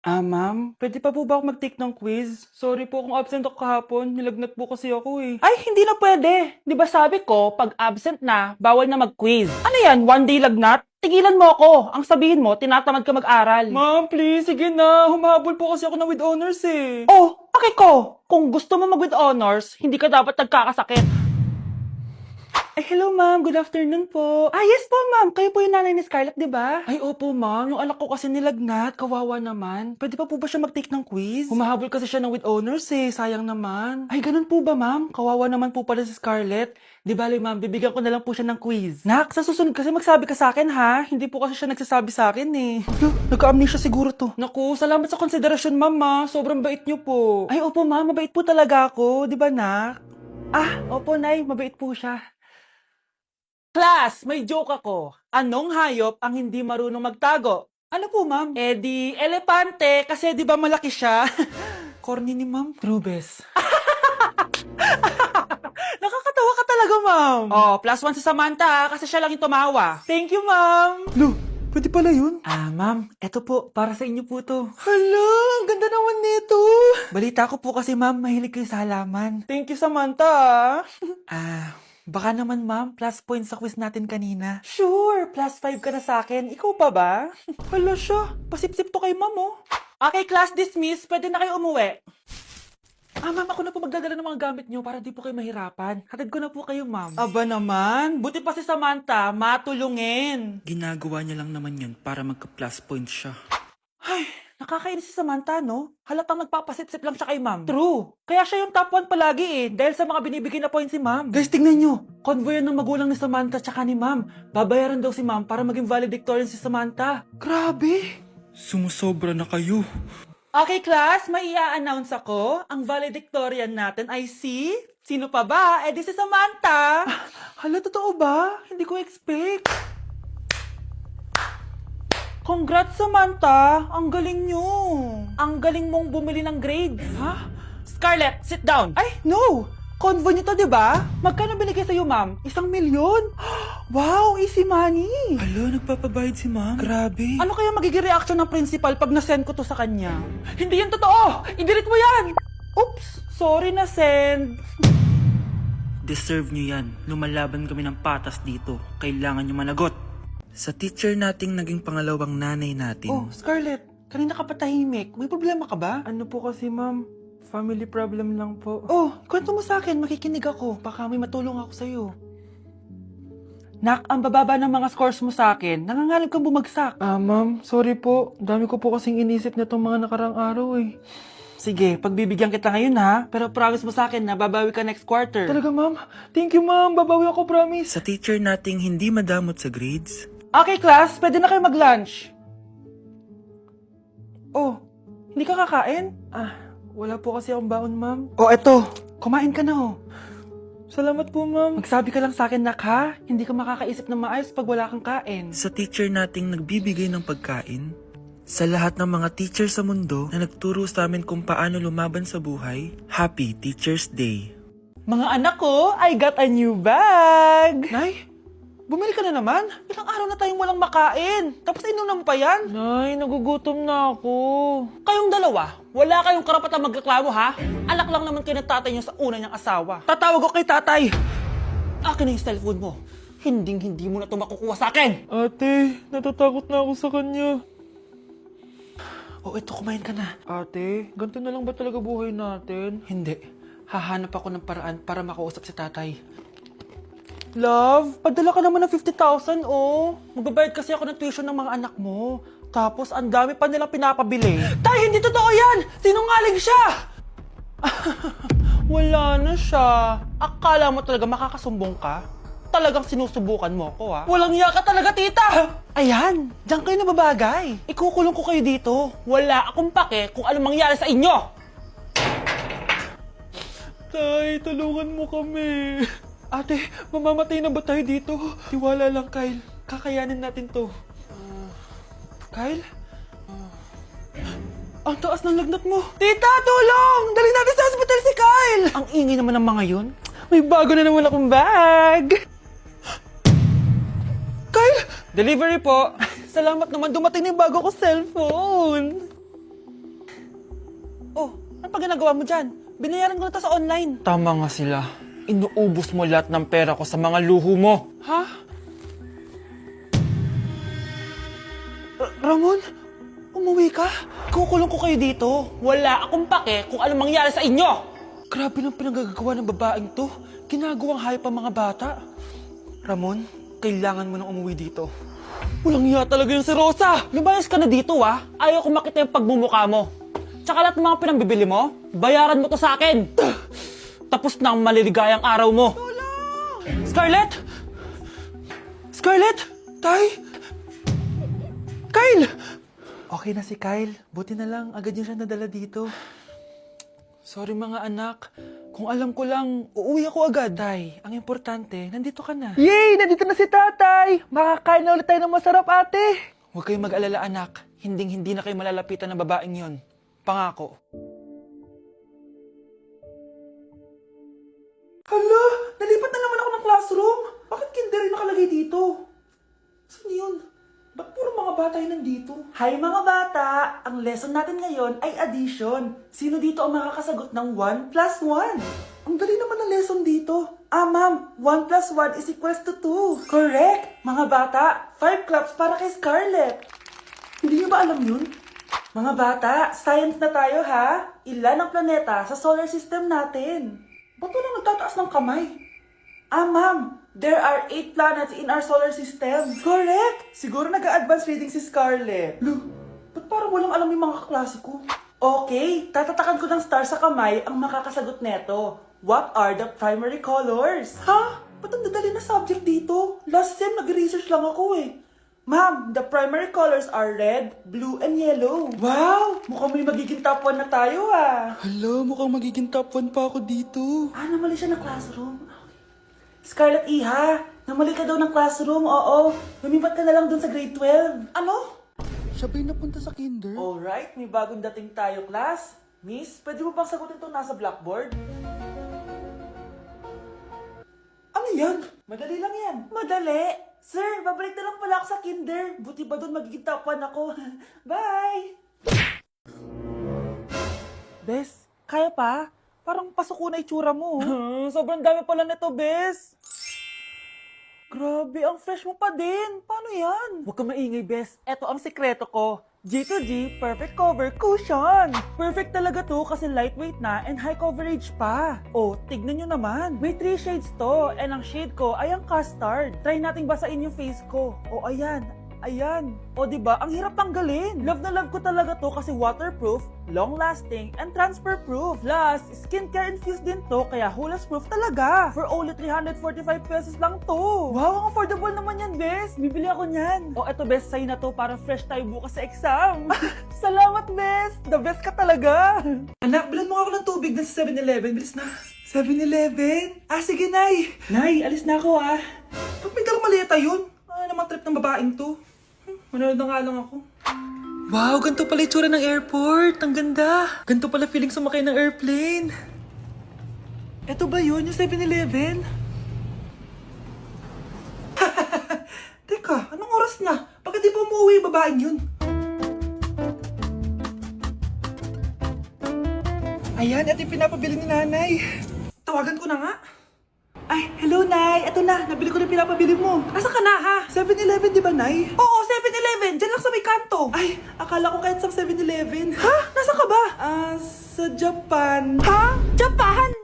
Ma'am, pwede pa po ba ako mag-take ng quiz? Sorry po kung absent ako kahapon. Nilagnat po kasi ako eh. Ay, hindi na pwede. Di ba sabi ko, pag absent na, bawal na mag-quiz. Ano yan, one day lagnat? Tigilan mo ako. Ang sabihin mo, tinatamad ka mag-aral. Ma'am, please, sige na. Humahabol po kasi ako ng with honors eh. Oh, okay ko. Kung gusto mo mag-with honors, hindi ka dapat nagkakasakit. Ay, hello ma'am. Good afternoon po. Yes po ma'am. Kayo po yung nanay ni Scarlett, di ba? Ay, opo ma'am. Yung anak ko kasi nilagnat. Kawawa naman. Pwede pa po ba siya mag-take ng quiz? Humahabol kasi siya ng with honors eh. Sayang naman. Ay, ganun po ba ma'am? Kawawa naman po pala si Scarlett. Di bale ma'am, bibigyan ko na lang po siya ng quiz. Nak, sa susunod kasi magsabi ka sa akin ha. Hindi po kasi siya nagsasabi sa akin eh. Nagka-amnesia siguro to. Naku, salamat sa konsiderasyon ma'am ha. Sobrang bait niyo po. Ay, opo ma'am. Mabait po talaga ako. Di ba nak? Opo nay. Mabait po siya. Class, may joke ako. Anong hayop ang hindi marunong magtago? Ano po, ma'am? Di elepante kasi di ba malaki siya? Corny ni ma'am. Rubes. Nakakatawa ka talaga, ma'am. +1 si Samantha kasi siya lang yung tumawa. Thank you, ma'am. Lu, pwede pala yun? Ma'am, eto po, para sa inyo po to. Hala, ang ganda naman nito. Balita ko po kasi, ma'am, mahilig kayo sa halaman. Thank you, Samantha. Baka naman ma'am, plus points sa quiz natin kanina. Sure, +5 ka na sa akin. Ikaw pa ba? Hala siya, pasip-sip to kay ma'am oh. Okay, class dismiss. Pwede na kayo umuwi. Ma'am, ako na po magdadala ng mga gamit nyo para di po kayo mahirapan. Hatid ko na po kayo, ma'am. Aba naman, buti pa si Samantha, matulungin. Ginagawa niya lang naman yun para magka-plus points siya. Ay, nakakainis si Samantha, no? Halatang nagpapasip-sip lang siya kay ma'am. True. Kaya siya yung top 1 palagi eh, dahil sa mga binibigay na points si ma'am. Guys, tingnan nyo. Convoy yan ng magulang ni Samantha tsaka ni ma'am. Babayaran daw si ma'am para maging valedictorian si Samantha. Grabe. Sumusobra na kayo. Okay, class, may i-announce ako. Ang valedictorian natin ay si... Sino pa ba? Di si Samantha. Hala, totoo ba? Hindi ko expect. Congrats, Samantha! Ang galing nyo! Ang galing mong bumili ng grades. Ha? Scarlett, sit down! Ay, no! Convo nyo to, diba? Magkano binigay sa'yo, ma'am? 1,000,000? Wow, easy money! Alo, nagpapabayad si ma'am. Grabe. Ano kaya magiging reaction ng principal pag nasend ko to sa kanya? Hindi yan totoo! I-delete mo yan! Oops! Sorry na send. Deserve nyo yan. Lumalaban kami ng patas dito. Kailangan nyo managot. Sa teacher nating naging pangalawang nanay natin. Oh, Scarlett, kanina ka pa tahimik. May problema ka ba? Ano po kasi, ma'am? Family problem lang po. Oh, kwento mo sa akin. Makikinig ako. Baka may matulong ako sa'yo. Nak, ang bababa ng mga scores mo sa akin. Nangangalib kang bumagsak. Ma'am, sorry po. Dami ko po kasing inisip na itong mga nakarang araw eh. Sige, pagbibigyan kita ngayon ha. Pero promise mo sa akin na babawi ka next quarter. Talaga, ma'am? Thank you, ma'am. Babawi ako, promise. Sa teacher nating hindi madamot sa grades. Okay, class. Pwede na kayo mag-lunch. Oh, hindi ka kakain? Wala po kasi akong baon, ma'am. Oh, eto. Kumain ka na, oh. Salamat po, ma'am. Magsabi ka lang sa akin, nak, ha? Hindi ka makakaisip ng maayos pag wala kang kain. Sa teacher nating nagbibigay ng pagkain, sa lahat ng mga teacher sa mundo na nagturo sa amin kung paano lumaban sa buhay, Happy Teacher's Day. Mga anak ko, I got a new bag! Nay, bumili ka na naman? Ilang araw na tayong walang makain. Tapos inunom pa yan? Nay, nagugutom na ako. Kayong dalawa, wala kayong karapatang magreklamo ha? Anak lang naman kayo ng tatay niyo sa una niyang asawa. Tatawag ko kay tatay. Akin na yung cellphone mo. Hinding-hindi mo na ito makukuha sa akin. Ate, natatakot na ako sa kanya. Oh, ito, kumain ka na. Ate, ganito na lang ba talaga buhay natin? Hindi. Hahanap ako ng paraan para makausap si tatay. Love, padala ka naman ng 50,000, oh. Magbabayad kasi ako ng tuition ng mga anak mo. Tapos, ang dami pa nilang pinapabili. Tay, hindi totoo yan! Sinungaling siya! Wala na siya. Akala mo talaga makakasumbong ka? Talagang sinusubukan mo ko, ha? Walang iya ka talaga, tita! Ayan, diyan kayo nababagay. Ikukulong ko kayo dito. Wala akong pake kung ano mangyari sa inyo. Tay, tulungan mo kami. Ate, mamamatay na ba tayo dito? Tiwala lang, Kyle. Kakayanin natin to. Kyle? Ang taas ng lagnat mo. Tita, tulong! Dali natin sa hospital si Kyle! Ang ingay naman ng mga yun. May bago na naman akong bag. Kyle! Delivery po. Salamat naman, dumating na yung bago ko cellphone. Oh, ano pa ginagawa mo dyan? Binayaran ko na to sa online. Tama nga sila. Inuubos mo lahat ng pera ko sa mga luho mo. Ha? Ramon? Umuwi ka? Kukulong ko kayo dito. Wala akong pake kung anong mangyari sa inyo. Grabe ng pinagagawa ng babaeng to. Ginagawang hayop ang mga bata. Ramon, kailangan mo nang umuwi dito. Walang iya talaga yung si Rosa. Lumayas ka na dito Ayaw ko makita yung pagmumukha mo. Tsaka lahat ng mga pinambibili mo, bayaran mo to sa akin. Tapos na ang maliligayang araw mo. Scarlett? Scarlett? Tay? Kyle! Okay na si Kyle. Buti na lang, agad niya siya nadala dito. Sorry mga anak. Kung alam ko lang, uuwi ako agad. Tay, ang importante, nandito ka na. Yay! Nandito na si tatay! Makakain na ulit tayo ng masarap, ate! Huwag kayong mag-alala, anak. Hindi na kayo malalapitan ng babaeng yon. Pangako. Hala! Nalipat na naman ako ng classroom! Bakit kinder yung nakalagay dito? Saan yun? Ba't puro mga bata yun nandito? Hi mga bata! Ang lesson natin ngayon ay addition. Sino dito ang makakasagot ng 1 plus 1? Ang dali naman ng lesson dito. Ma'am, 1 plus 1 is equals to 2. Correct! Mga bata, 5 claps para kay Scarlett. Hindi niyo ba alam yun? Mga bata, science na tayo ha? Ilan ang planeta sa solar system natin? Ba't walang nagtataas ng kamay? Ma'am, there are 8 planets in our solar system. Correct! Siguro nag-a-advance reading si Scarlett. Ba't parang walang alam yung mga kaklase ko? Okay, tatatakan ko ng star sa kamay ang makakasagot neto. What are the primary colors? Ha? Ba't ang dadali na subject dito? Last sem, nag-research lang ako Ma'am, the primary colors are red, blue, and yellow. Wow! Mukhang may magiging top 1 na tayo Hala, mukhang magiging top 1 pa ako dito. Namali siya ng classroom. Scarlett Iha, namali ka daw ng classroom, oo. Lumipat ka na lang dun sa grade 12. Ano? Siya ba'y napunta sa kinder? Alright, may bagong dating tayo, class. Miss, pwede mo bang sagutin itong nasa blackboard? Ano yan? Madali lang yan. Madali? Sir, babalik na lang pala ako sa kinder. Buti ba doon magiging top 1 ako? Bye! Bes, kaya pa? Parang pasuko na itsura mo. Sobrang dami pala nito, Bes. Grabe, ang fresh mo pa din. Paano yan? Huwag ka maingay, Bes. Eto ang sekreto ko. G2G Perfect Cover Cushion. Perfect talaga to kasi lightweight na and high coverage pa. Oh, tignan nyo naman. May 3 shades to and ang shade ko ay ang custard. Try nating basain yung face ko. Oh, ayan. Ayan. O diba, ang hirap tanggalin. Love na love ko talaga to kasi waterproof, long-lasting, and transfer-proof. Plus, skincare infused din to kaya hulas-proof talaga. For only 345 pesos lang to. Wow, ang affordable naman yan, Bes. Bibili ako niyan. O eto, Bes, sa'yo na to para fresh tayo bukas sa exam. Salamat, Bes. The best ka talaga. Anak, bilan mo ako ng tubig na sa 7-Eleven. Bilis na. 7-Eleven? Sige, Nay. Nay, alis na ako Ba't may dalang maleta yun? Ano naman trip ng babaeng to? Manonood na nga lang ako. Wow, ganito pala itsura ng airport. Ang ganda. Ganito pala feeling sumakay ng airplane. Eto ba yun, yung 7-Eleven? Teka, anong oras na? Bakit di pa umuwi yung babaeng yun? Ayan, ito yung pinapabili ni nanay. Tawagan ko na nga. Ay, hello, Nay. Eto na, nabili ko na pinapabili mo. Asa ka na, ha? 7-Eleven, di ba, Nay? Oo, 7-Eleven. Diyan lang sa may kanto. Ay, akala ko kahit sa 7-Eleven. Ha? Nasa ka ba? Sa Japan. Ha? Japan?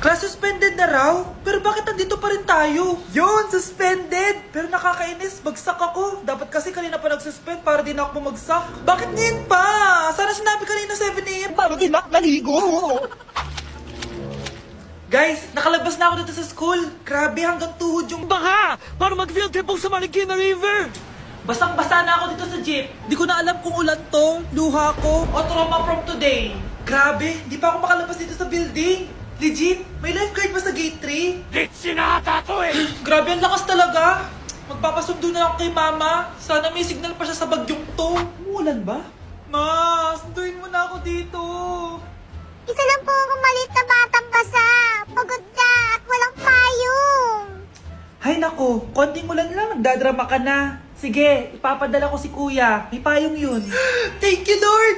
Class suspended na raw? Pero bakit nandito pa rin tayo? Yun, suspended! Pero nakakainis, bagsak ako. Dapat kasi kanina pa nag-suspend para di na ako bumagsak. Bakit ngayon pa? Sana sinabi kanina 7 AM. Para di na naligo. Guys, nakalabas na ako dito sa school. Grabe, hanggang tuhod yung baha. Para mag-field trip sa Marikina River. Basang-basa na ako dito sa jeep. Di ko na alam kung ulan to, luha ko, o trauma from today. Grabe, di pa ako makalabas dito sa building. Legit, may lifeguard ba sa gate 3? Gate sinata to Grabe, ang lakas talaga. Magpapasundo na ako kay mama. Sana may signal pa siya sa bagyong to. Umulan ba? Ma, sunduin mo na ako dito. Isa lang po akong maliit na batang basa. Pagod na at walang payong. Hay nako, konting ulan lang, nagdadrama ka na. Sige, ipapadala ko si kuya. May payong yun. Thank you, Lord!